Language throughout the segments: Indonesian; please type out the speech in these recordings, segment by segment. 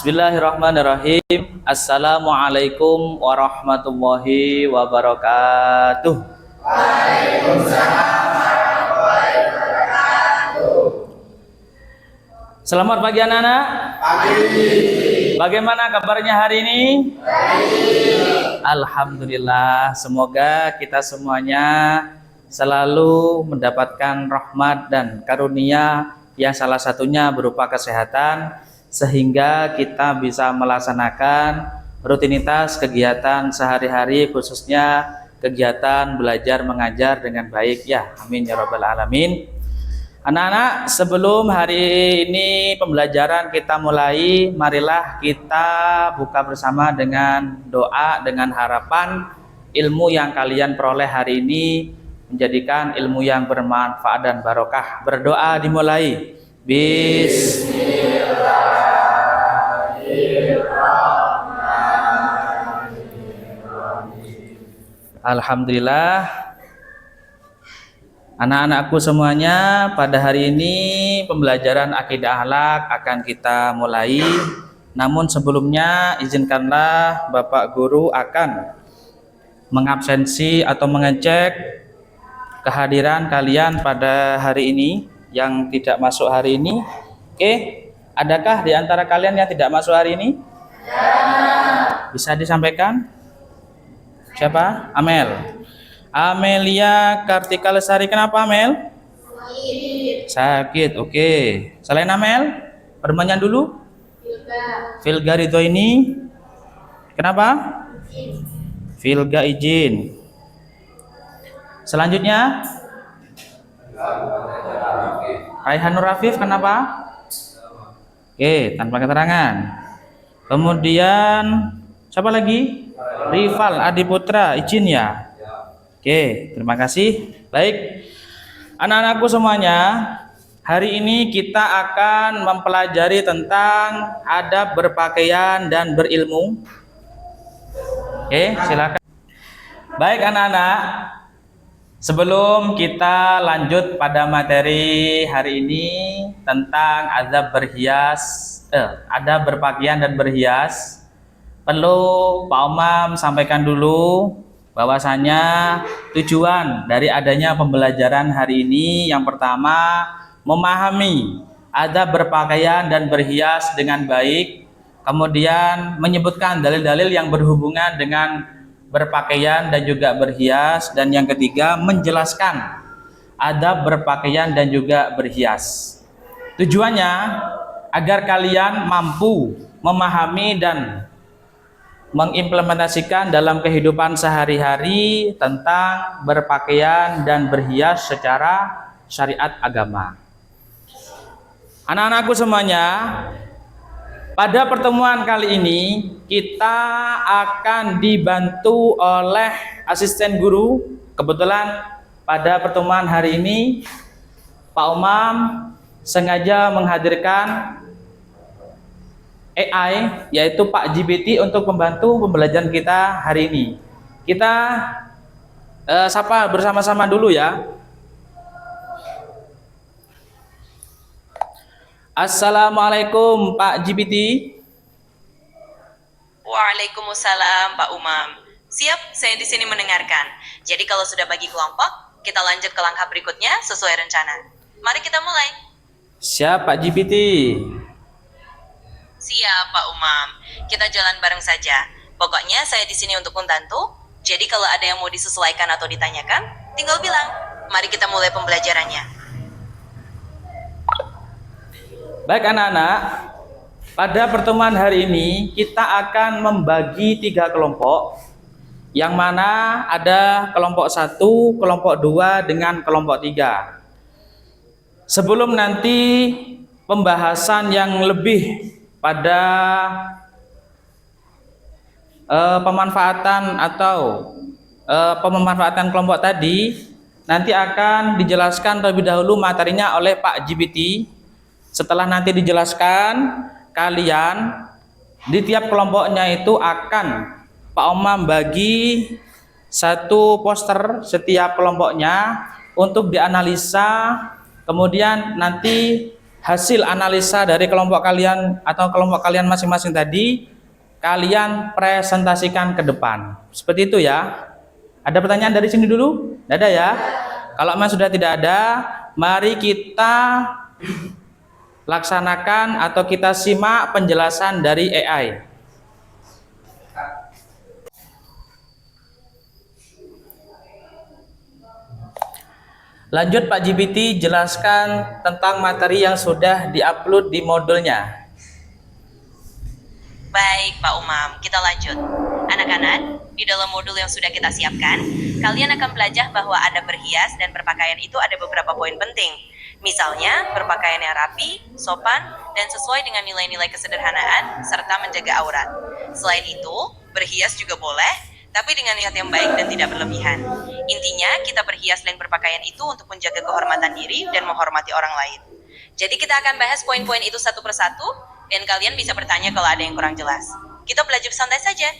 Bismillahirrahmanirrahim. Assalamualaikum warahmatullahi wabarakatuh. Waalaikumsalam warahmatullahi wabarakatuh. Selamat pagi anak-anak. Pagi. Bagaimana kabarnya hari ini? Baik. Alhamdulillah. Semoga kita semuanya selalu mendapatkan rahmat dan karunia yang salah satunya berupa kesehatan, sehingga kita bisa melaksanakan rutinitas kegiatan sehari-hari, khususnya kegiatan belajar mengajar dengan baik ya. Amin ya rabbal alamin. Anak-anak, sebelum hari ini pembelajaran kita mulai, marilah kita buka bersama dengan doa, dengan harapan ilmu yang kalian peroleh hari ini menjadikan ilmu yang bermanfaat dan barokah. Berdoa dimulai. Alhamdulillah. Anak-anakku semuanya, pada hari ini pembelajaran akidah akhlak akan kita mulai. Namun sebelumnya izinkanlah Bapak Guru akan mengabsensi atau mengecek kehadiran kalian pada hari ini yang tidak masuk hari ini. Oke, adakah di antara kalian yang tidak masuk hari ini? Ya. Bisa disampaikan? Siapa? Amel. Amelia Kartika Lesari. Kenapa Amel? Sakit. Oke. Selain Amel, pertanyaan dulu. Filga Ridho ini. Kenapa? Filga izin. Selanjutnya Raihanur Rafif. Kenapa? Oke, tanpa keterangan. Kemudian siapa lagi? Rival Adiputra izin ya. Oke, terima kasih. Baik, anak-anakku semuanya, hari ini kita akan mempelajari tentang adab berpakaian dan berilmu. Oke, silakan. Baik anak-anak, sebelum kita lanjut pada materi hari ini tentang adab berpakaian dan berhias, perlu Pak Umam sampaikan dulu bahwasanya tujuan dari adanya pembelajaran hari ini yang pertama, memahami adab berpakaian dan berhias dengan baik, kemudian menyebutkan dalil-dalil yang berhubungan dengan berpakaian dan juga berhias, dan yang ketiga menjelaskan adab berpakaian dan juga berhias. Tujuannya agar kalian mampu memahami dan mengimplementasikan dalam kehidupan sehari-hari tentang berpakaian dan berhias secara syariat agama. Anak-anakku semuanya, pada pertemuan kali ini kita akan dibantu oleh asisten guru. Kebetulan pada pertemuan hari ini Pak Umam sengaja menghadirkan AI, yaitu Pak GPT, untuk membantu pembelajaran kita hari ini. Kita sapa bersama-sama dulu ya. Assalamualaikum Pak GPT. Waalaikumsalam Pak Umam. Siap, saya di sini mendengarkan. Jadi kalau sudah bagi kelompok, kita lanjut ke langkah berikutnya sesuai rencana. Mari kita mulai. Siap Pak GPT. Siap Pak Umam. Kita jalan bareng saja. Pokoknya saya di sini untuk membantu. Jadi kalau ada yang mau disesuaikan atau ditanyakan, tinggal bilang. Mari kita mulai pembelajarannya. Baik anak-anak, pada pertemuan hari ini kita akan membagi 3 kelompok, yang mana ada kelompok 1, kelompok 2 dengan kelompok 3. Sebelum nanti pembahasan yang lebih pada pemanfaatan atau pemanfaatan kelompok tadi, nanti akan dijelaskan terlebih dahulu materinya oleh Pak GPT. Setelah nanti dijelaskan, kalian di tiap kelompoknya itu akan Pak Umam bagi 1 poster setiap kelompoknya untuk dianalisa, kemudian nanti hasil analisa dari kelompok kalian atau kelompok kalian masing-masing tadi, kalian presentasikan ke depan. Seperti itu ya. Ada pertanyaan dari sini dulu? Tidak ada ya? Kalau memang sudah tidak ada, mari kita laksanakan atau kita simak penjelasan dari AI. Lanjut Pak GPT, jelaskan tentang materi yang sudah diupload di modulnya. Baik Pak Umam, kita lanjut. Anak-anak, di dalam modul yang sudah kita siapkan, kalian akan belajar bahwa ada berhias dan berpakaian itu ada beberapa poin penting. Misalnya, berpakaian yang rapi, sopan, dan sesuai dengan nilai-nilai kesederhanaan, serta menjaga aurat. Selain itu, berhias juga boleh, tapi dengan niat yang baik dan tidak berlebihan. Intinya, kita berhias dan berpakaian itu untuk menjaga kehormatan diri dan menghormati orang lain. Jadi kita akan bahas poin-poin itu satu persatu, dan kalian bisa bertanya kalau ada yang kurang jelas. Kita belajar santai saja.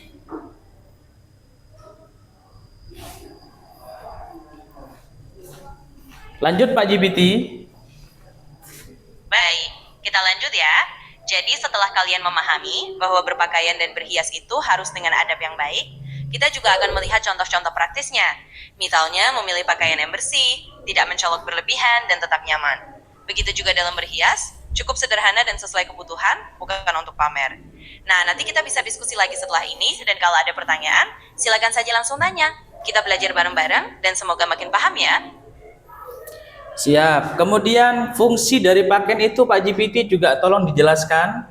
Lanjut Pak GPT. Baik, kita lanjut ya. Jadi setelah kalian memahami bahwa berpakaian dan berhias itu harus dengan adab yang baik, kita juga akan melihat contoh-contoh praktisnya. Misalnya memilih pakaian yang bersih, tidak mencolok berlebihan, dan tetap nyaman. Begitu juga dalam berhias, cukup sederhana dan sesuai kebutuhan, bukan untuk pamer. Nah, nanti kita bisa diskusi lagi setelah ini, dan kalau ada pertanyaan, silakan saja langsung tanya. Kita belajar bareng-bareng, dan semoga makin paham ya. Siap. Kemudian fungsi dari pakaian itu Pak GPT juga tolong dijelaskan.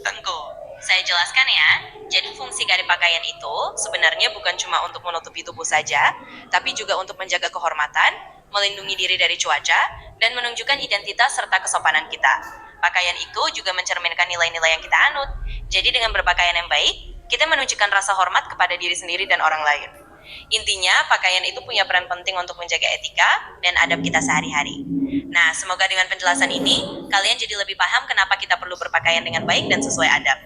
Tentu, saya jelaskan ya. Jadi fungsi dari pakaian itu sebenarnya bukan cuma untuk menutupi tubuh saja, tapi juga untuk menjaga kehormatan, melindungi diri dari cuaca, dan menunjukkan identitas serta kesopanan kita. Pakaian itu juga mencerminkan nilai-nilai yang kita anut. Jadi dengan berpakaian yang baik, kita menunjukkan rasa hormat kepada diri sendiri dan orang lain. Intinya, pakaian itu punya peran penting untuk menjaga etika dan adab kita sehari-hari. Nah, semoga dengan penjelasan ini, kalian jadi lebih paham kenapa kita perlu berpakaian dengan baik dan sesuai adab.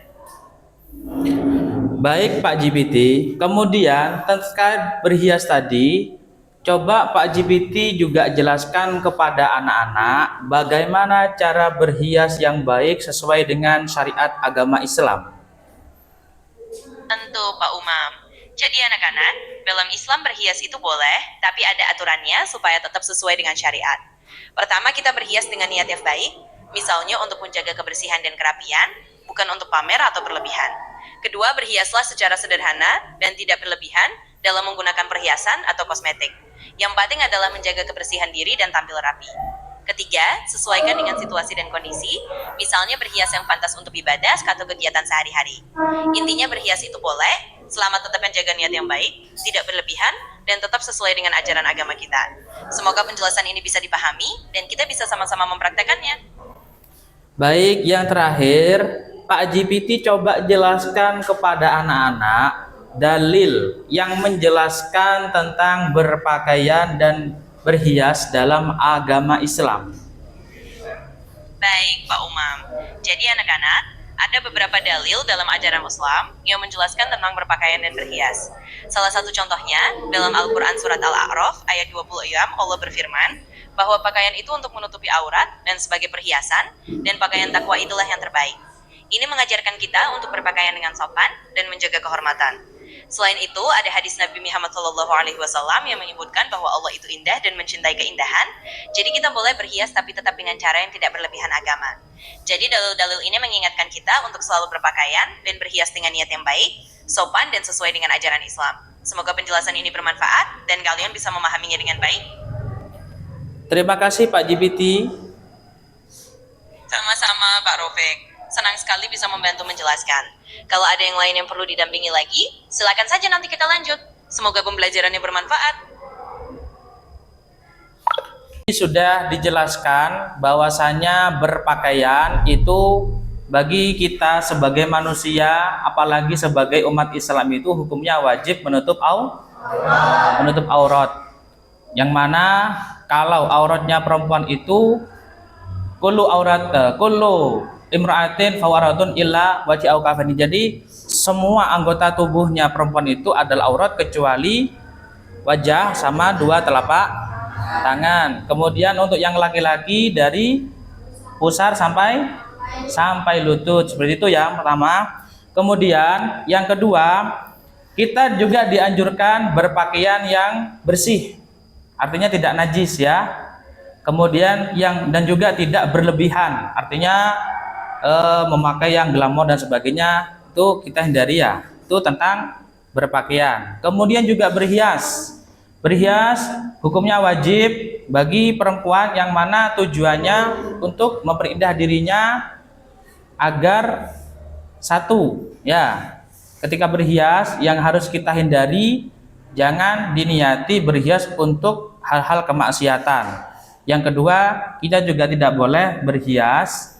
Baik Pak GPT. Kemudian terkait berhias tadi, coba Pak GPT juga jelaskan kepada anak-anak bagaimana cara berhias yang baik sesuai dengan syariat agama Islam. Tentu Pak Umam. Jadi anak-anak, dalam Islam berhias itu boleh, tapi ada aturannya supaya tetap sesuai dengan syariat. Pertama, kita berhias dengan niat yang baik, misalnya untuk menjaga kebersihan dan kerapian, bukan untuk pamer atau berlebihan. Kedua, berhiaslah secara sederhana dan tidak berlebihan dalam menggunakan perhiasan atau kosmetik. Yang penting adalah menjaga kebersihan diri dan tampil rapi. Ketiga, sesuaikan dengan situasi dan kondisi, misalnya berhias yang pantas untuk ibadah atau kegiatan sehari-hari. Intinya berhias itu boleh, selama tetap menjaga niat yang baik, tidak berlebihan, dan tetap sesuai dengan ajaran agama kita. Semoga penjelasan ini bisa dipahami, dan kita bisa sama-sama mempraktekannya. Baik, yang terakhir, Pak GPT coba jelaskan kepada anak-anak dalil yang menjelaskan tentang berpakaian dan berhias dalam agama Islam. Baik, Pak Umam. Jadi anak-anak, ada beberapa dalil dalam ajaran Islam yang menjelaskan tentang berpakaian dan berhias. Salah satu contohnya, dalam Al-Quran Surat Al-A'raf ayat 26, Allah berfirman, bahwa pakaian itu untuk menutupi aurat dan sebagai perhiasan, dan pakaian takwa itulah yang terbaik. Ini mengajarkan kita untuk berpakaian dengan sopan dan menjaga kehormatan. Selain itu, ada hadis Nabi Muhammad SAW yang menyebutkan bahwa Allah itu indah dan mencintai keindahan. Jadi kita boleh berhias tapi tetap dengan cara yang tidak berlebihan agama. Jadi dalil-dalil ini mengingatkan kita untuk selalu berpakaian dan berhias dengan niat yang baik, sopan dan sesuai dengan ajaran Islam. Semoga penjelasan ini bermanfaat dan kalian bisa memahaminya dengan baik. Terima kasih Pak GPT. Sama-sama Pak Rofik. Senang sekali bisa membantu menjelaskan. Kalau ada yang lain yang perlu didampingi lagi, silakan saja nanti kita lanjut. Semoga pembelajarannya bermanfaat. Sudah dijelaskan bahwasanya berpakaian itu bagi kita sebagai manusia, apalagi sebagai umat Islam itu hukumnya wajib menutup aurat. Yang mana kalau auratnya perempuan itu kullu imra'atin fawaratun illa wajhi au kafani. Jadi semua anggota tubuhnya perempuan itu adalah aurat kecuali wajah sama dua telapak tangan. Kemudian untuk yang laki-laki dari pusar sampai lutut. Seperti itu yang pertama. Kemudian yang kedua, kita juga dianjurkan berpakaian yang bersih. Artinya tidak najis ya. Kemudian dan juga tidak berlebihan. Artinya memakai yang glamor dan sebagainya itu kita hindari ya. Itu tentang berpakaian. Kemudian juga berhias. Berhias hukumnya wajib bagi perempuan yang mana tujuannya untuk memperindah dirinya agar satu ya, ketika berhias yang harus kita hindari, jangan diniati berhias untuk hal-hal kemaksiatan. Yang kedua, kita juga tidak boleh berhias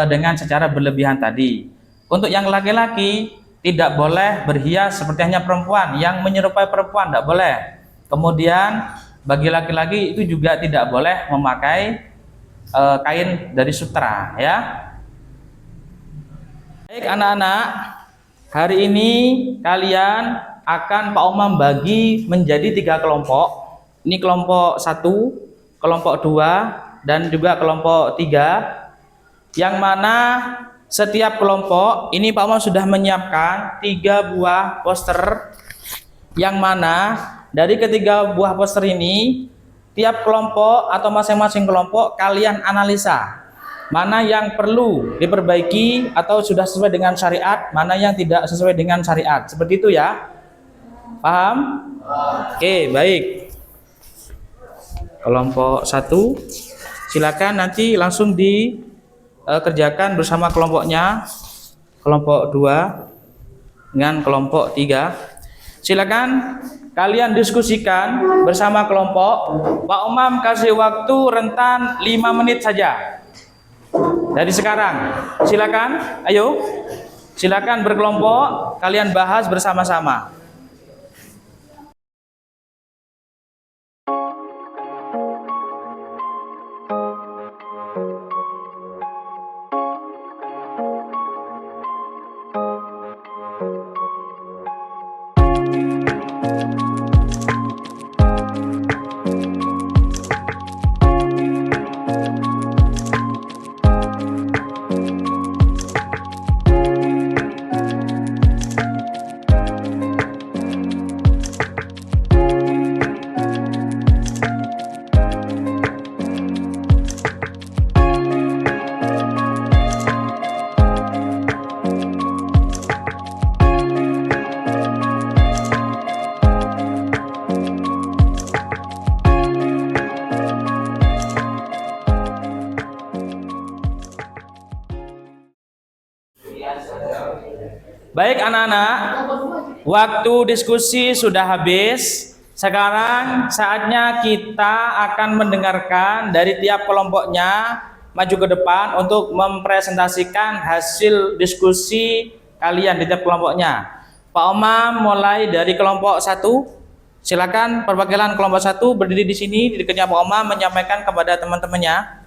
dengan secara berlebihan tadi. Untuk yang laki-laki tidak boleh berhias seperti hanya perempuan, yang menyerupai perempuan tidak boleh. Kemudian bagi laki-laki itu juga tidak boleh memakai kain dari sutra ya. Baik anak-anak, hari ini kalian akan Pak Umam bagi menjadi 3 kelompok. Ini kelompok 1, kelompok 2, dan juga kelompok 3. Yang mana setiap kelompok ini Pak Umam sudah menyiapkan 3 buah poster. Yang mana dari ketiga buah poster ini, tiap kelompok atau masing-masing kelompok kalian analisa mana yang perlu diperbaiki atau sudah sesuai dengan syariat, mana yang tidak sesuai dengan syariat. Seperti itu ya. Paham? Oke, baik. Kelompok 1 silakan nanti langsung dikerjakan bersama kelompoknya. Kelompok 2 dengan kelompok 3. Silakan kalian diskusikan bersama kelompok. Pak Umam kasih waktu rentan 5 menit saja. Dari sekarang, silakan, ayo, silakan berkelompok, kalian bahas bersama-sama. Baik anak-anak, waktu diskusi sudah habis. Sekarang saatnya kita akan mendengarkan dari tiap kelompoknya maju ke depan untuk mempresentasikan hasil diskusi kalian di tiap kelompoknya. Pak Umam mulai dari kelompok 1. Silakan perwakilan kelompok 1 berdiri di sini di dekatnya Pak Umam menyampaikan kepada teman-temannya.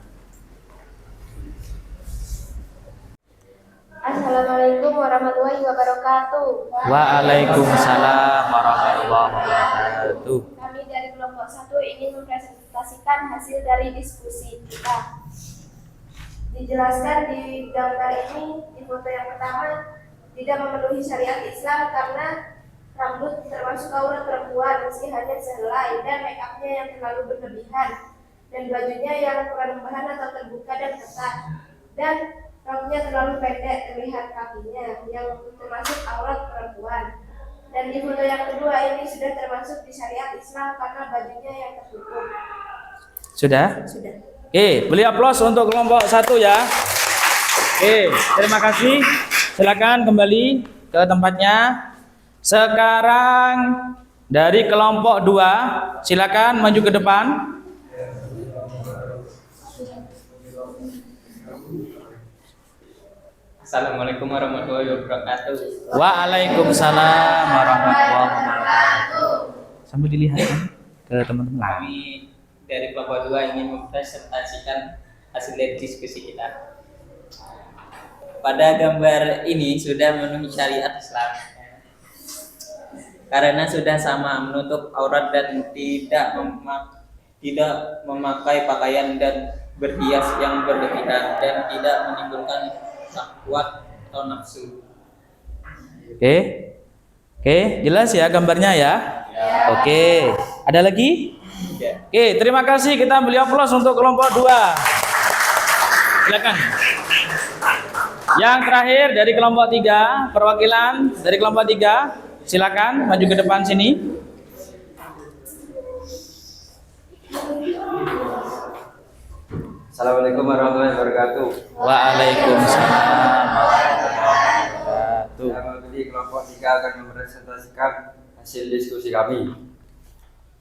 Assalamualaikum warahmatullahi wabarakatuh. Waalaikumsalam warahmatullahi wabarakatuh. Kami dari kelompok 1 ingin mempresentasikan hasil dari diskusi kita. Dijelaskan di gambar ini, di foto yang pertama, tidak memenuhi syariat Islam karena rambut termasuk aurat perempuan meski hanya sehelai, dan make upnya yang terlalu berlebihan, dan bajunya yang kurang bahan atau terbuka dan ketat, dan rambutnya terlalu pendek terlihat kakinya yang termasuk aurat perempuan. Dan di foto yang kedua ini sudah termasuk di syariat Islam karena bajunya yang tertutup. Sudah? Sudah. Oke, beri aplaus untuk kelompok 1 ya. Oke, terima kasih. Silakan kembali ke tempatnya. Sekarang dari kelompok 2, silakan maju ke depan. Assalamualaikum warahmatullahi wabarakatuh. Waalaikumsalam warahmatullahi wabarakatuh. Sambil dilihat ke teman-teman. Kami dari kelompok 2 ingin mempresentasikan hasil dari diskusi kita. Pada gambar ini sudah memenuhi syariat Islam karena sudah sama menutup aurat dan tidak memakai pakaian dan berhias yang berlebihan dan tidak menimbulkan syahwat atau nafsu. Oke. Oke, jelas ya gambarnya ya? Oke. Ada lagi? Ya. Oke, terima kasih. Kita beri aplaus untuk kelompok 2. Silakan. Yang terakhir dari kelompok 3, perwakilan dari kelompok 3, silakan maju ke depan sini. Assalamualaikum warahmatullahi wabarakatuh. Waalaikumsalam warahmatullahi wabarakatuh. Saya mewakili kelompok 3 akan mepresentasikan hasil diskusi kami.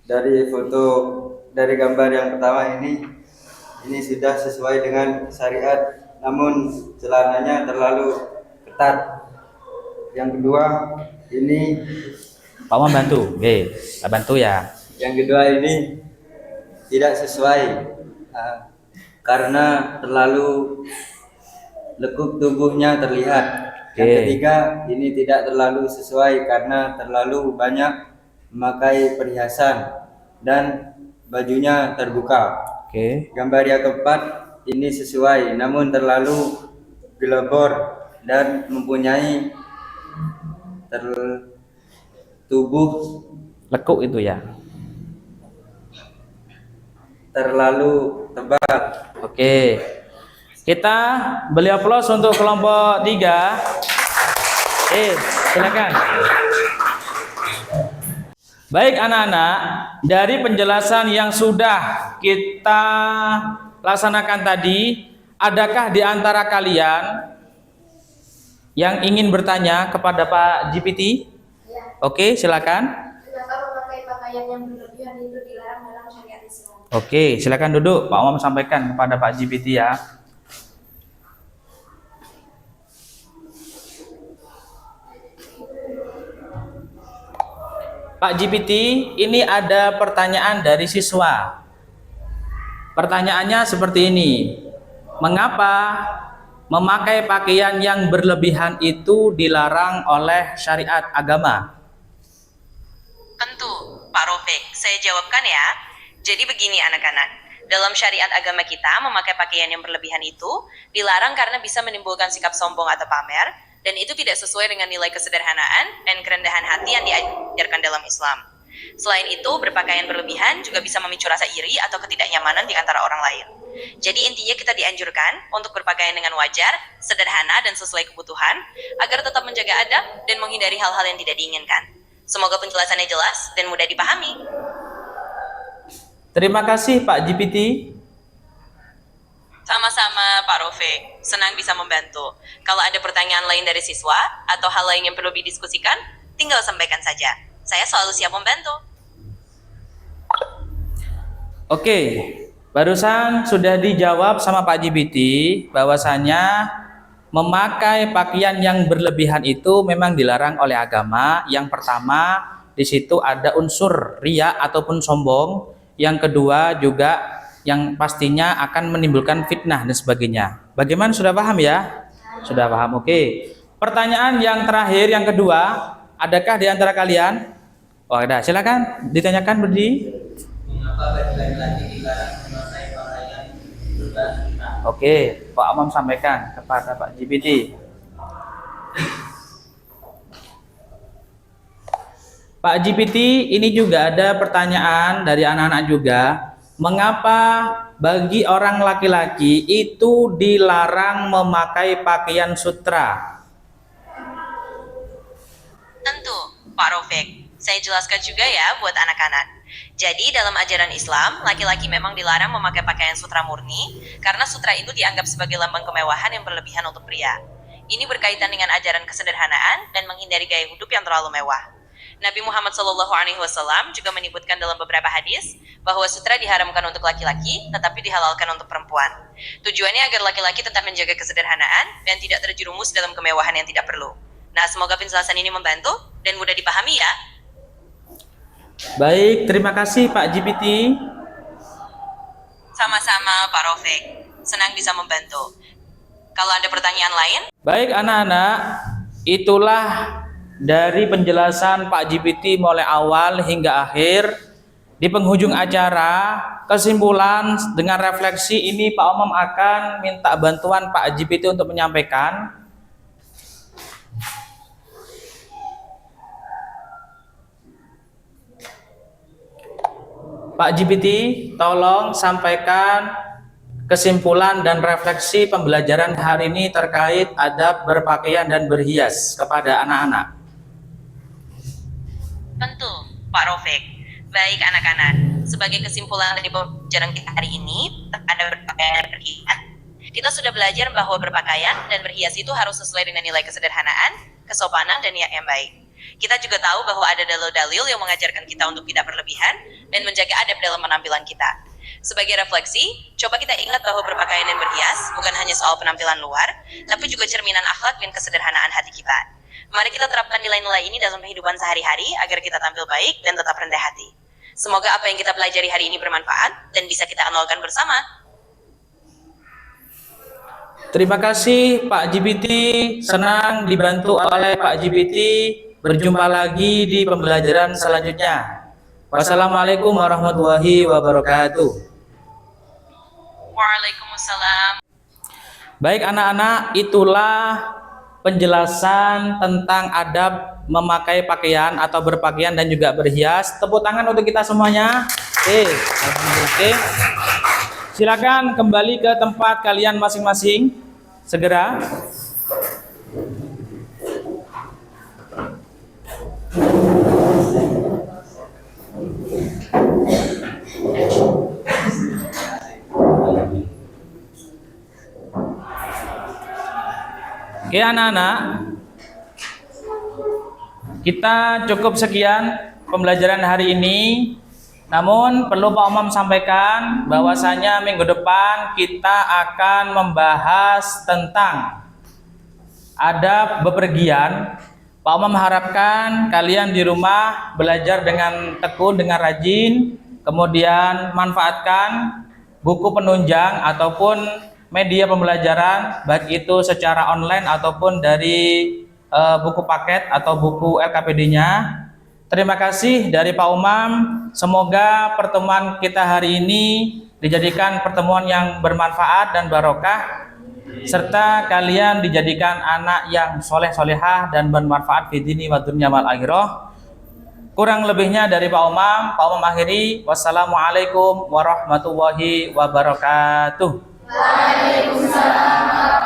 Dari foto, dari gambar yang pertama ini sudah sesuai dengan syariat, namun celananya terlalu ketat. Yang kedua ini, Pak Om bantu. Oke, Pak bantu ya. yang kedua ini tidak sesuai karena terlalu lekuk tubuhnya terlihat. Yang Oke. ketiga ini tidak terlalu sesuai karena terlalu banyak memakai perhiasan dan bajunya terbuka. Oke. Gambar yang keempat ini sesuai namun terlalu gelembor dan mempunyai tubuh Lekuk itu ya. terlalu tebal. Oke. Kita beri aplaus untuk kelompok 3. Silakan. Baik anak-anak, dari penjelasan yang sudah kita laksanakan tadi, adakah di antara kalian yang ingin bertanya kepada Pak GPT? Ya. Oke, silakan. Kenapa memakai pakaian yang berlebihan itu dilarang dalam syariat Islam? Oke, silakan duduk. Pak Omam sampaikan kepada Pak GPT ya. Pak GPT, ini ada pertanyaan dari siswa. Pertanyaannya seperti ini. Mengapa memakai pakaian yang berlebihan itu dilarang oleh syariat agama? Tentu, Pak Rofik. Saya jawabkan ya. Jadi begini anak-anak. Dalam syariat agama kita, memakai pakaian yang berlebihan itu dilarang karena bisa menimbulkan sikap sombong atau pamer, dan itu tidak sesuai dengan nilai kesederhanaan dan kerendahan hati yang diajarkan dalam Islam. Selain itu, berpakaian berlebihan juga bisa memicu rasa iri atau ketidaknyamanan di antara orang lain. Jadi intinya kita dianjurkan untuk berpakaian dengan wajar, sederhana, dan sesuai kebutuhan, agar tetap menjaga adab dan menghindari hal-hal yang tidak diinginkan. Semoga penjelasannya jelas dan mudah dipahami. Terima kasih Pak GPT. Sama-sama Pak Rofik, senang bisa membantu. Kalau ada pertanyaan lain dari siswa atau hal lain yang perlu didiskusikan, tinggal sampaikan saja. Saya selalu siap membantu. Oke, barusan sudah dijawab sama Pak GPT bahwasanya memakai pakaian yang berlebihan itu memang dilarang oleh agama. Yang pertama, di situ ada unsur riya ataupun sombong. Yang kedua juga yang pastinya akan menimbulkan fitnah dan sebagainya. Bagaimana, sudah paham ya? Sudah paham. Oke. Pertanyaan yang terakhir, yang kedua, adakah di antara kalian? Oh, ada. Silakan ditanyakan berdiri. Mengapa bagi laki-laki dilarang memakai pakaian berbahan? Oke, Pak Amam sampaikan kepada Pak GPT. Pak GPT, ini juga ada pertanyaan dari anak-anak juga. Mengapa bagi orang laki-laki itu dilarang memakai pakaian sutra? Tentu, Pak Rofik. Saya jelaskan juga ya buat anak-anak. Jadi dalam ajaran Islam, laki-laki memang dilarang memakai pakaian sutra murni karena sutra itu dianggap sebagai lambang kemewahan yang berlebihan untuk pria. Ini berkaitan dengan ajaran kesederhanaan dan menghindari gaya hidup yang terlalu mewah. Nabi Muhammad SAW juga menyebutkan dalam beberapa hadis bahwa sutra diharamkan untuk laki-laki tetapi dihalalkan untuk perempuan. Tujuannya agar laki-laki tetap menjaga kesederhanaan dan tidak terjerumus dalam kemewahan yang tidak perlu. Nah, semoga penjelasan ini membantu dan mudah dipahami ya. Baik, terima kasih Pak GPT. Sama-sama Pak Rofik. Senang bisa membantu. Kalau ada pertanyaan lain, Baik anak-anak, itulah dari penjelasan Pak GPT mulai awal hingga akhir Di penghujung acara, kesimpulan dengan refleksi ini Pak Umam akan minta bantuan Pak GPT untuk menyampaikan. Pak GPT, tolong sampaikan kesimpulan dan refleksi pembelajaran hari ini terkait adab berpakaian dan berhias kepada anak-anak. Tentu, Pak Rofik. Baik anak-anak, sebagai kesimpulan dari pembelajaran kita hari ini terhadap berpakaian dan berhias, kita sudah belajar bahwa berpakaian dan berhias itu harus sesuai dengan nilai kesederhanaan, kesopanan, dan niat yang baik. Kita juga tahu bahwa ada dalil-dalil yang mengajarkan kita untuk tidak berlebihan dan menjaga adab dalam penampilan kita. Sebagai refleksi, coba kita ingat bahwa berpakaian dan berhias bukan hanya soal penampilan luar, tapi juga cerminan akhlak dan kesederhanaan hati kita. Mari kita terapkan nilai-nilai ini dalam kehidupan sehari-hari agar kita tampil baik dan tetap rendah hati. Semoga apa yang kita pelajari hari ini bermanfaat dan bisa kita amalkan bersama. Terima kasih Pak GPT, senang dibantu oleh Pak GPT. Berjumpa lagi di pembelajaran selanjutnya. Wassalamualaikum warahmatullahi wabarakatuh. Waalaikumsalam. Baik anak-anak, itulah penjelasan tentang adab memakai pakaian atau berpakaian dan juga berhias. Tepuk tangan untuk kita semuanya. Oke. Silakan kembali ke tempat kalian masing-masing. Segera. Oke anak-anak, kita cukup sekian pembelajaran hari ini. Namun perlu Pak Umam sampaikan bahwasanya minggu depan kita akan membahas tentang adab bepergian. Pak Umam mengharapkan kalian di rumah belajar dengan tekun, dengan rajin, kemudian manfaatkan buku penunjang ataupun media pembelajaran, baik itu secara online ataupun dari buku paket atau buku LKPD-nya. Terima kasih dari Pak Umam. Semoga pertemuan kita hari ini dijadikan pertemuan yang bermanfaat dan barokah, serta kalian dijadikan anak yang soleh-solehah dan bermanfaat fi dini wa dunya wal akhirah. Kurang lebihnya dari Pak Umam akhiri. Wassalamualaikum warahmatullahi wabarakatuh. Waalaikumsalam.